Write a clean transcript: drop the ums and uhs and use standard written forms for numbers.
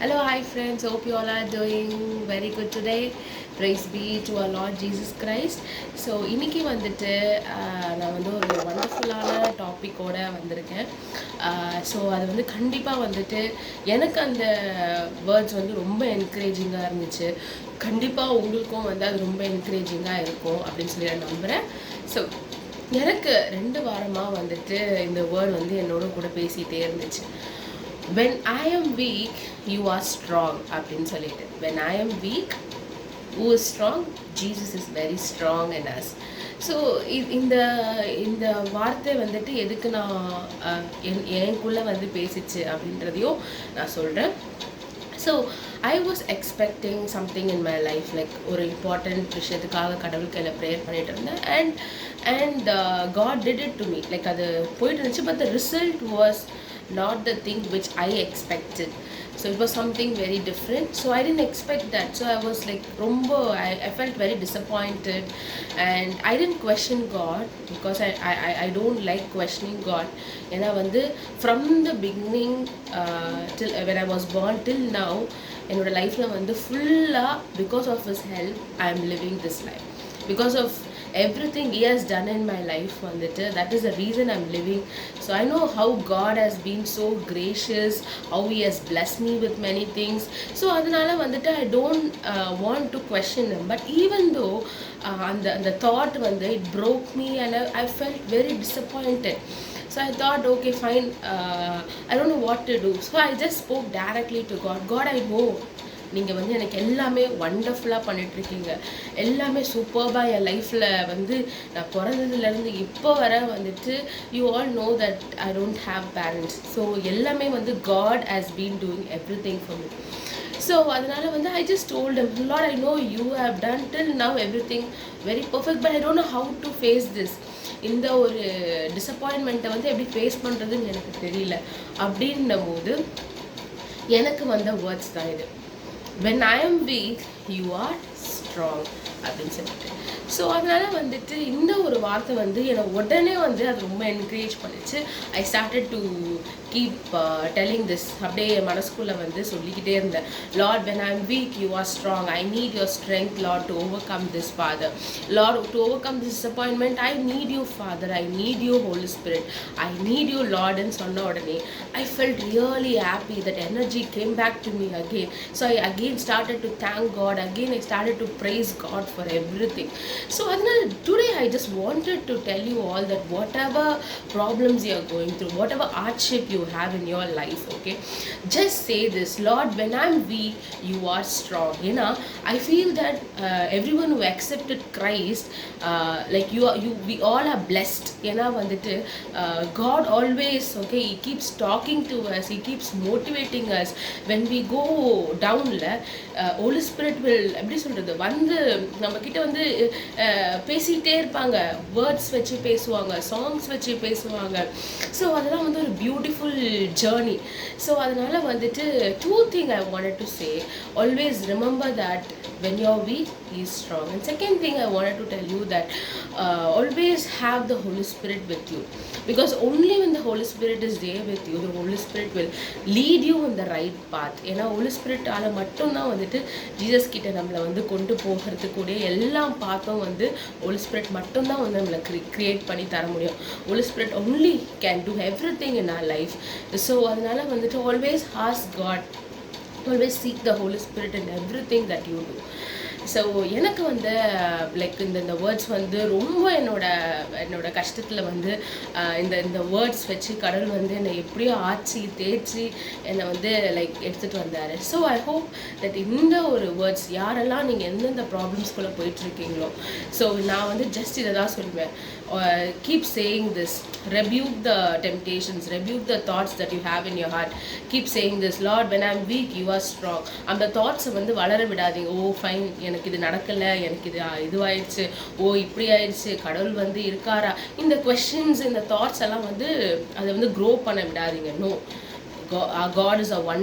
Hello, hi friends. Hope you all are doing very good today. Praise be to our Lord Jesus Christ. So இன்றைக்கி வந்துட்டு நான் வந்து ஒரு வண்டர்ஃபுல்லான டாப்பிக்கோடு வந்திருக்கேன். So அது வந்து கண்டிப்பாக வந்துட்டு எனக்கு அந்த வேர்ட்ஸ் வந்து ரொம்ப என்கரேஜிங்காக இருந்துச்சு. கண்டிப்பாக உங்களுக்கும் வந்து அது ரொம்ப என்கரேஜிங்காக இருக்கும் அப்படின்னு சொல்லி நான் நம்புகிறேன். ஸோ எனக்கு 2 வாரமாக வந்துட்டு இந்த வேர்ட் வந்து என்னோட கூட பேசிகிட்டே இருந்துச்சு. when I am weak you are strong அப்படின்னு சொல்லிட்டு when I am weak who is strong Jesus is very strong in us. So இந்த இந்த வார்த்தை வந்துட்டு எதுக்கு நான் எனக்குள்ளே வந்து பேசிச்சு அப்படின்றதையும் நான் சொல்கிறேன். So I was expecting something in my life, like ஒரு இம்பார்ட்டண்ட் விஷயத்துக்காக கடவுளுக்கு எல்லாம் ப்ரேயர் பண்ணிட்டு இருந்தேன். And God did it to me, like அது போயிட்டு இருந்துச்சு. But the result was not the thing which I expected. So it was something very different. So I didn't expect that. So I was like I felt very disappointed, and I didn't question God because I don't like questioning God. And from the beginning till when I was born till now, என்னோட லைஃப்ல வந்து ஃபுல்லா because of his help I am living this life. Because of everything he has done in my life vandittu, that is the reason I'm living. So I know how God has been so gracious, how he has blessed me with many things. So adanal vandittu I don't want to question him. But even though the thought it broke me, and I felt very disappointed. So I thought, okay, fine, I don't know what to do. So I just spoke directly to God. God, I know நீங்கள் வந்து எனக்கு எல்லாமே வண்டர்ஃபுல்லாக பண்ணிகிட்ருக்கீங்க, எல்லாமே சூப்பர்பாக என் லைஃப்பில் வந்து நான் பிறந்ததுலேருந்து இப்போ வர வந்துட்டு you all know that I don't have parents. So எல்லாமே வந்து God has been doing every thing for me. So அதனால் வந்து I just told him, lord, I know you have done till now everything very perfect, but I don't know how to face this. இந்த ஒரு டிசப்பாயின்மெண்ட்டை வந்து எப்படி face பண்ணுறதுன்னு எனக்கு தெரியல. அப்படின்னும் போது எனக்கு வந்த வேர்ட்ஸ் தான் இது, when I am weak you are strong அப்படின்னு சொல்லிட்டு. ஸோ அதனால் வந்துட்டு இந்த ஒரு வார்த்தை வந்து என்னை உடனே வந்து அது ரொம்ப என்கரேஜ் பண்ணிச்சு. I started to keep telling this. அப்படியே மனசுக்குள்ளே வந்து சொல்லிக்கிட்டே இருந்தேன், Lord when I am weak you are strong, I need your strength Lord to overcome this Father, Lord to overcome this disappointment. I need you Father, I need you Holy Spirit, I need you Lord. and சொன்ன உடனே I felt really happy, that energy came back to me again. So I again started to thank God, again I started to praise God for everything. So today I just wanted to tell you all that whatever problems you are going through, whatever hardship you have in your life, okay, just say this, Lord when I'm weak you are strong. I feel that everyone who accepted Christ, like we all are blessed. God always, okay, he keeps talking to us, he keeps motivating us. When we go down, Holy Spirit will எப்படி சொல்றது வந்து நம்ம கிட்ட வந்து பேசிகிட்டே இருப்பாங்க, words வச்சு பேசுவாங்க, சாங்ஸ் வச்சு பேசுவாங்க. ஸோ அதெல்லாம் வந்து ஒரு பியூட்டிஃபுல் ஜேர்னி. ஸோ அதனால் வந்துட்டு 2 things I wanted to say. Always remember that when you are weak he is strong. And second thing I wanted to tell you that always have the Holy Spirit with you, because only when the Holy Spirit is there with you, the Holy Spirit will lead you in the right path. ஏன்னா Holy Spirit ஆல மட்டும்தான் வந்துட்டு Jesus கிட்ட நம்மளை வந்து கொண்டு போகிறதுக்கூடிய எல்லாம் பார்த்தோம் வந்து Holy Spirit மட்டும்தான் வந்து நம்மளை கிரியேட் பண்ணி தர முடியும். Holy Spirit only can do everything in our life. So அதனால வந்துட்டு always ask God, always seek the Holy Spirit in everything that you do. So எனக்கு வந்து லைக் இந்த வேர்ட்ஸ் வந்து ரொம்ப என்னோட கஷ்டத்தில் வந்து இந்த வேர்ட்ஸ் வச்சு கடவுள் வந்து என்னை எப்படியோ ஆச்சு தேய்ச்சி என்னை வந்து லைக் எடுத்துகிட்டு வந்தார். ஸோ ஐ ஹோப் தட் இந்த ஒரு வேர்ட்ஸ் யாரெல்லாம் நீங்கள் எந்தெந்த ப்ராப்ளம்ஸ்குள்ளே போயிட்டுருக்கீங்களோ, ஸோ நான் வந்து ஜஸ்ட் இதை தான் சொல்லுவேன், keep saying this, rebuke the temptations, rebuke the thoughts that you have in your heart. Keep saying this, Lord when I'm weak you are strong. அந்த தாட்ஸை வந்து வளர விடாதீங்க. ஓ ஃபைன், எனக்கு இது நடக்கலை, எனக்கு இதுவாயிடுச்சு, ஓ இப்படி ஆயிடுச்சு, கடவுள் வந்து இருக்காரா, இந்த கொஸ்டின்ஸ் இந்த தாட்ஸ் எல்லாம் வந்து அதை வந்து க்ரோ பண்ண விடாதீங்க. No, God is a wonder.